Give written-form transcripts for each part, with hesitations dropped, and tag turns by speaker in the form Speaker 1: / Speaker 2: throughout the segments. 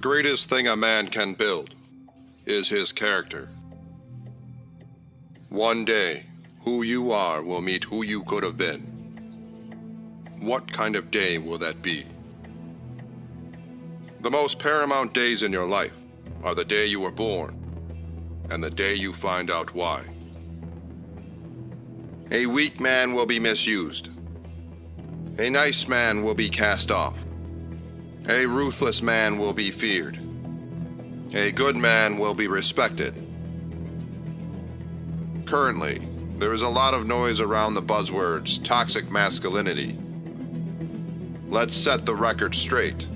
Speaker 1: Greatest thing a man can build is his character. One day, who you are will meet who you could have been. What kind of day will that be? The most paramount days in your life are the day you were born and the day you find out why. A weak man will be misused. A nice man will be cast off. A ruthless man will be feared. A good man will be respected. Currently, there is a lot of noise around the buzzwords toxic masculinity. Let's set the record straight.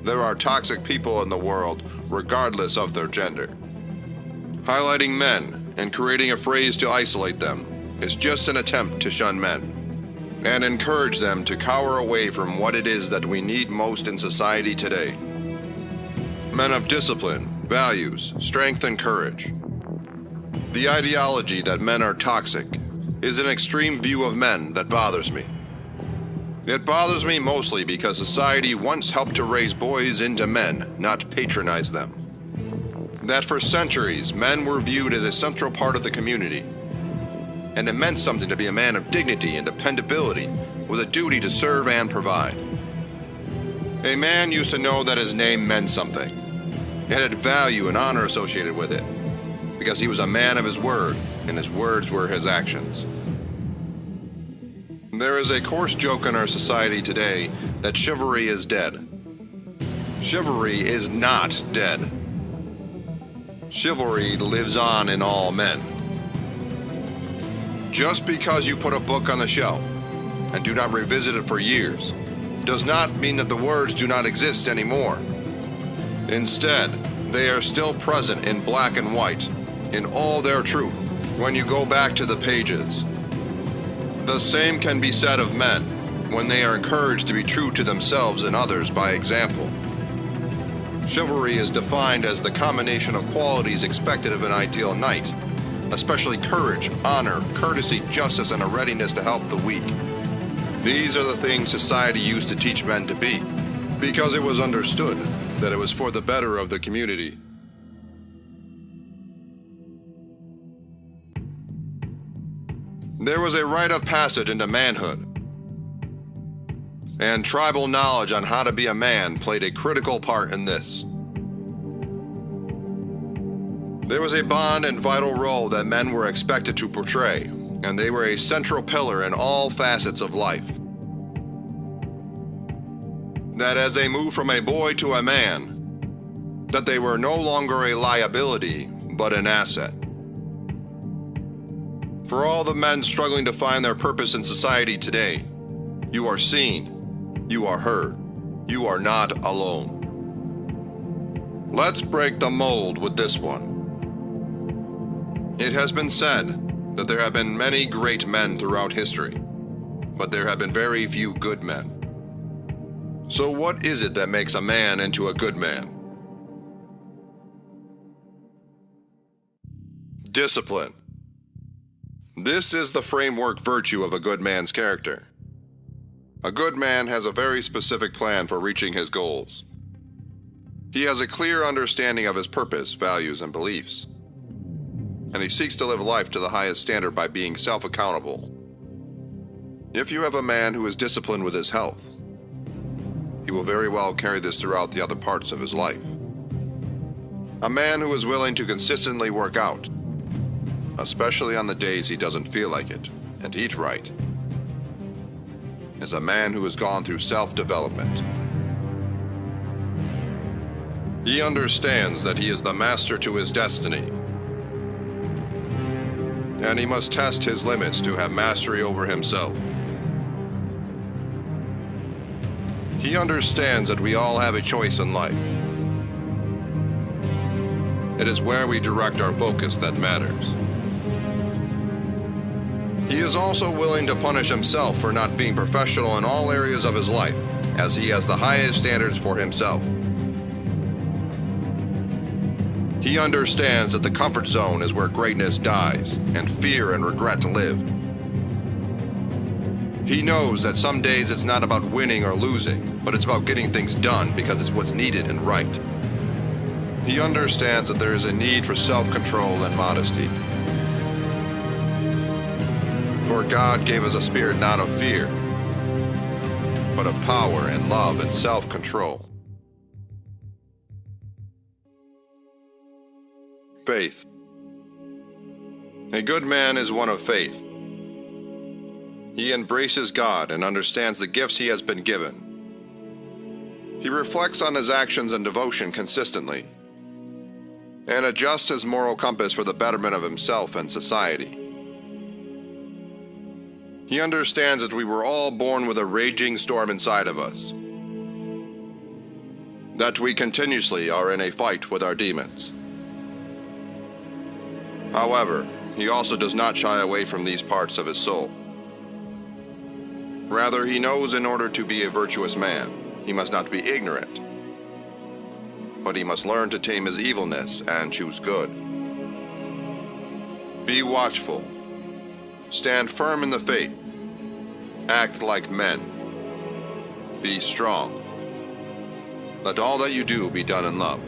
Speaker 1: There are toxic people in the world, regardless of their gender. Highlighting men and creating a phrase to isolate them is just an attempt to shun men and encourage them to cower away from what it is that we need most in society today. Men of discipline, values, strength, and courage. The ideology that men are toxic is an extreme view of men that bothers me. It bothers me mostly because society once helped to raise boys into men, not patronize them. That for centuries, men were viewed as a central part of the community, and it meant something to be a man of dignity and dependability with a duty to serve and provide. A man used to know that his name meant something. It had value and honor associated with it, because he was a man of his word, and his words were his actions. There is a coarse joke in our society today that chivalry is dead. Chivalry is not dead. Chivalry lives on in all men. Just because you put a book on the shelf and do not revisit it for years does not mean that the words do not exist anymore. Instead, they are still present in black and white, in all their truth, when you go back to the pages. The same can be said of men when they are encouraged to be true to themselves and others by example. Chivalry is defined as the combination of qualities expected of an ideal knight, especially courage, honor, courtesy, justice, and a readiness to help the weak. These are the things society used to teach men to be, because it was understood that it was for the better of the community. There was a rite of passage into manhood, and tribal knowledge on how to be a man played a critical part in this. There was a bond and vital role that men were expected to portray, and they were a central pillar in all facets of life. That as they moved from a boy to a man, that they were no longer a liability, but an asset. For all the men struggling to find their purpose in society today, you are seen, you are heard, you are not alone. Let's break the mold with this one. It has been said that there have been many great men throughout history, but there have been very few good men. So what is it that makes a man into a good man? Discipline. This is the framework virtue of a good man's character. A good man has a very specific plan for reaching his goals. He has a clear understanding of his purpose, values, and beliefs. And he seeks to live life to the highest standard by being self-accountable. If you have a man who is disciplined with his health, he will very well carry this throughout the other parts of his life. A man who is willing to consistently work out, especially on the days he doesn't feel like it, and eat right, is a man who has gone through self-development. He understands that he is the master to his destiny, and he must test his limits to have mastery over himself. He understands that we all have a choice in life. It is where we direct our focus that matters. He is also willing to punish himself for not being professional in all areas of his life, as he has the highest standards for himself. He understands that the comfort zone is where greatness dies, and fear and regret live. He knows that some days it's not about winning or losing, but it's about getting things done because it's what's needed and right. He understands that there is a need for self-control and modesty. For God gave us a spirit not of fear, but of power and love and self-control. Faith. A good man is one of faith. He embraces God and understands the gifts he has been given. He reflects on his actions and devotion consistently, and adjusts his moral compass for the betterment of himself and society. He understands that we were all born with a raging storm inside of us, that we continuously are in a fight with our demons. However, he also does not shy away from these parts of his soul. Rather, he knows in order to be a virtuous man, he must not be ignorant, but he must learn to tame his evilness and choose good. Be watchful. Stand firm in the faith. Act like men. Be strong. Let all that you do be done in love.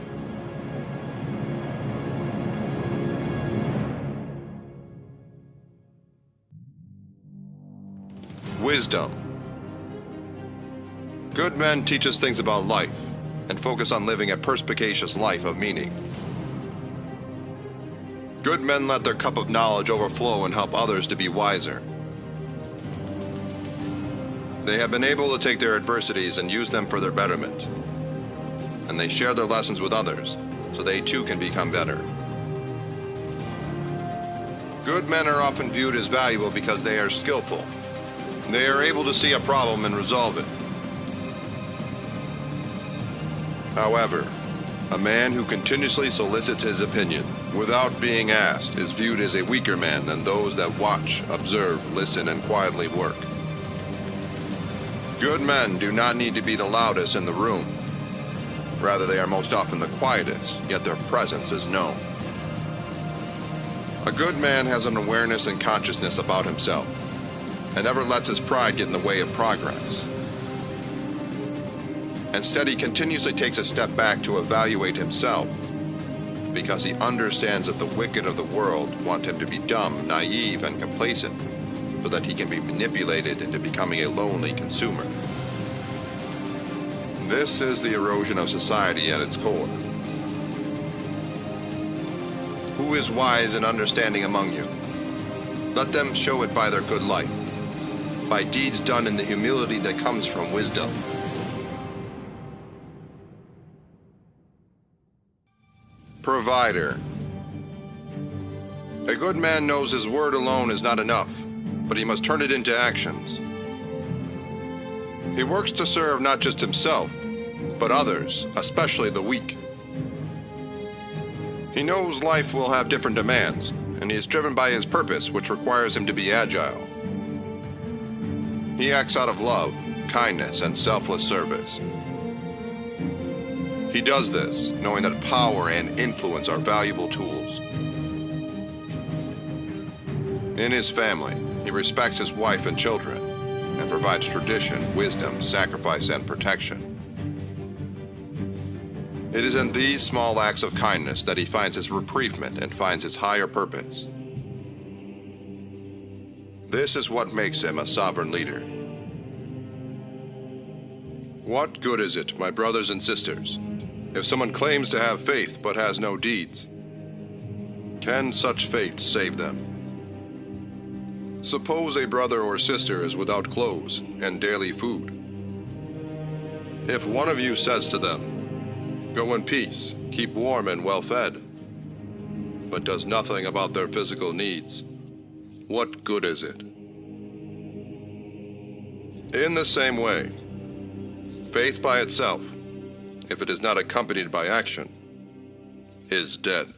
Speaker 1: Wisdom. Good men teach us things about life and focus on living a perspicacious life of meaning. Good men let their cup of knowledge overflow and help others to be wiser. They have been able to take their adversities and use them for their betterment. And they share their lessons with others, so they too can become better. Good men are often viewed as valuable because they are skillful. They are able to see a problem and resolve it. However, a man who continuously solicits his opinion without being asked is viewed as a weaker man than those that watch, observe, listen, and quietly work. Good men do not need to be the loudest in the room. Rather, they are most often the quietest, yet their presence is known. A good man has an awareness and consciousness about himself, and never lets his pride get in the way of progress. Instead, he continuously takes a step back to evaluate himself, because he understands that the wicked of the world want him to be dumb, naive, and complacent, so that he can be manipulated into becoming a lonely consumer. This is the erosion of society at its core. Who is wise and understanding among you? Let them show it by their good life, by deeds done in the humility that comes from wisdom. Provider. A good man knows his word alone is not enough, but he must turn it into actions. He works to serve not just himself, but others, especially the weak. He knows life will have different demands, and he is driven by his purpose, which requires him to be agile. He acts out of love, kindness, and selfless service. He does this, knowing that power and influence are valuable tools. In his family, he respects his wife and children, and provides tradition, wisdom, sacrifice, and protection. It is in these small acts of kindness that he finds his reprievement and finds his higher purpose. This is what makes him a sovereign leader. What good is it, my brothers and sisters, if someone claims to have faith but has no deeds? Can such faith save them? Suppose a brother or sister is without clothes and daily food. If one of you says to them, "Go in peace, keep warm and well fed," but does nothing about their physical needs, what good is it? In the same way, faith by itself, if it is not accompanied by action, is dead.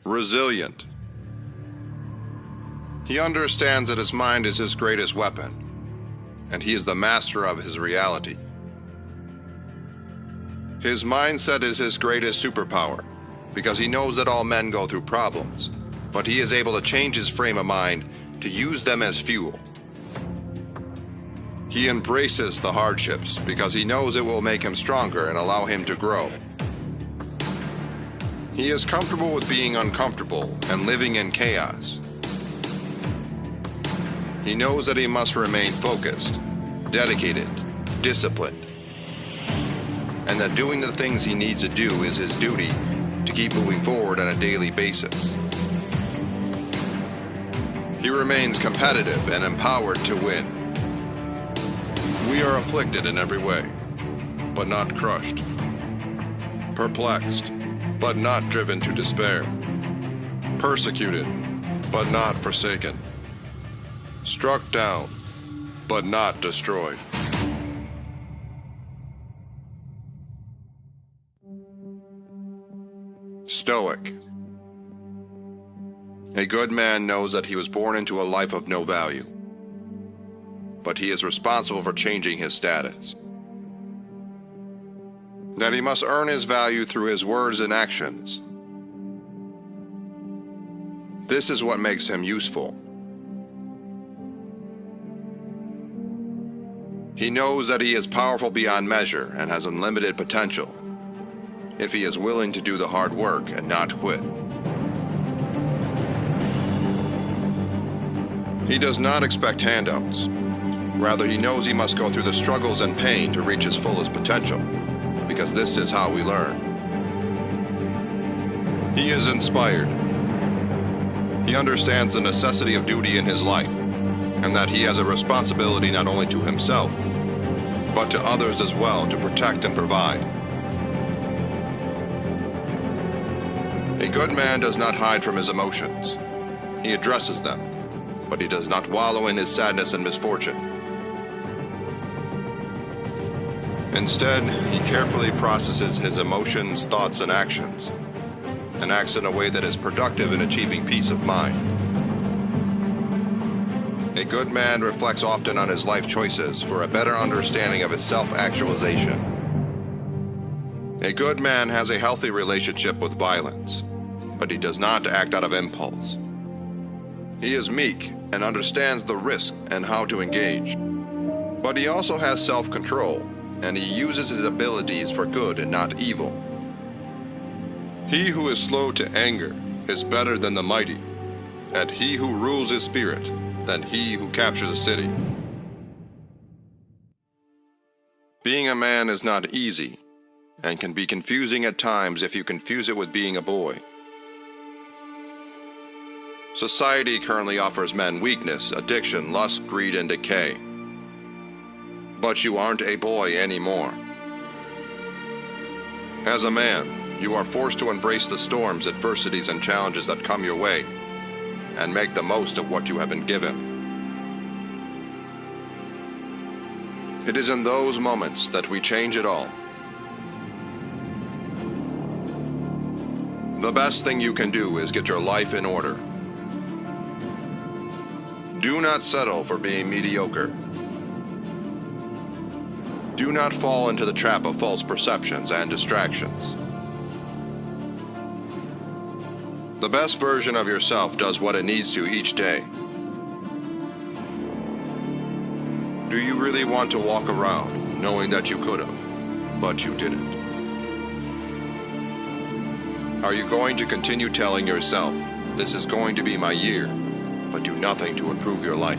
Speaker 1: Resilient. He understands that his mind is his greatest weapon, and he is the master of his reality. His mindset is his greatest superpower, because he knows that all men go through problems, but he is able to change his frame of mind to use them as fuel. He embraces the hardships because he knows it will make him stronger and allow him to grow. He is comfortable with being uncomfortable and living in chaos. He knows that he must remain focused, dedicated, disciplined, and that doing the things he needs to do is his duty to keep moving forward on a daily basis. He remains competitive and empowered to win. We are afflicted in every way, but not crushed. Perplexed, but not driven to despair. Persecuted, but not forsaken. Struck down, but not destroyed. Stoic. A good man knows that he was born into a life of no value, but he is responsible for changing his status. That he must earn his value through his words and actions. This is what makes him useful. He knows that he is powerful beyond measure and has unlimited potential if he is willing to do the hard work and not quit. He does not expect handouts. Rather, he knows he must go through the struggles and pain to reach his fullest potential, because this is how we learn. He is inspired. He understands the necessity of duty in his life, and that he has a responsibility not only to himself, but to others as well to protect and provide. A good man does not hide from his emotions. He addresses them, but he does not wallow in his sadness and misfortune. Instead, he carefully processes his emotions, thoughts, and actions, and acts in a way that is productive in achieving peace of mind. A good man reflects often on his life choices for a better understanding of his self-actualization. A good man has a healthy relationship with violence, but he does not act out of impulse. He is meek and understands the risk and how to engage, but he also has self-control, and he uses his abilities for good and not evil. He who is slow to anger is better than the mighty, and he who rules his spirit than he who captures a city. Being a man is not easy, and can be confusing at times if you confuse it with being a boy. Society currently offers men weakness, addiction, lust, greed, and decay. But you aren't a boy anymore. As a man, you are forced to embrace the storms, adversities, and challenges that come your way, and make the most of what you have been given. It is in those moments that we change it all. The best thing you can do is get your life in order. Do not settle for being mediocre. Do not fall into the trap of false perceptions and distractions. The best version of yourself does what it needs to each day. Do you really want to walk around knowing that you could have, but you didn't? Are you going to continue telling yourself, "This is going to be my year," but do nothing to improve your life?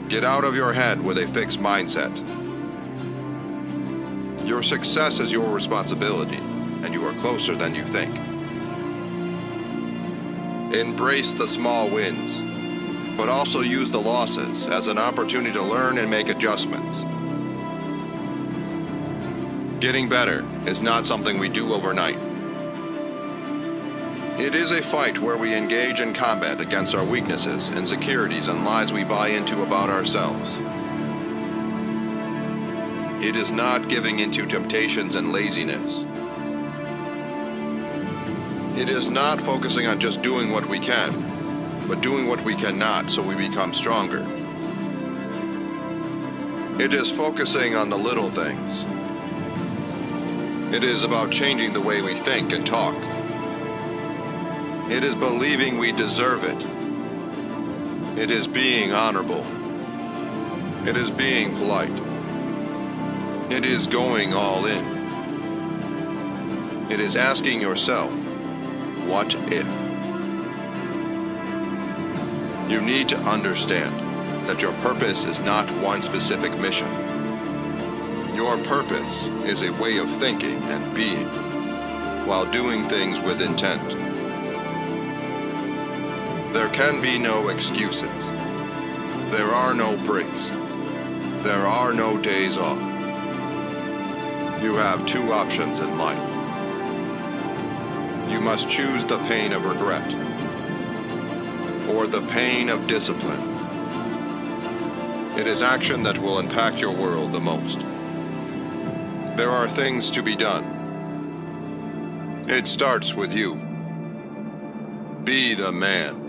Speaker 1: Get out of your head with a fixed mindset. Your success is your responsibility, and you are closer than you think. Embrace the small wins, but also use the losses as an opportunity to learn and make adjustments. Getting better is not something we do overnight. It is a fight where we engage in combat against our weaknesses, insecurities, and lies we buy into about ourselves. It is not giving into temptations and laziness. It is not focusing on just doing what we can, but doing what we cannot so we become stronger. It is focusing on the little things. It is about changing the way we think and talk. It is believing we deserve it. It is being honorable. It is being polite. It is going all in. It is asking yourself, what if? You need to understand that your purpose is not one specific mission. Your purpose is a way of thinking and being, while doing things with intent. There can be no excuses. There are no breaks. There are no days off. You have two options in life. You must choose the pain of regret or the pain of discipline. It is action that will impact your world the most. There are things to be done. It starts with you. Be the man.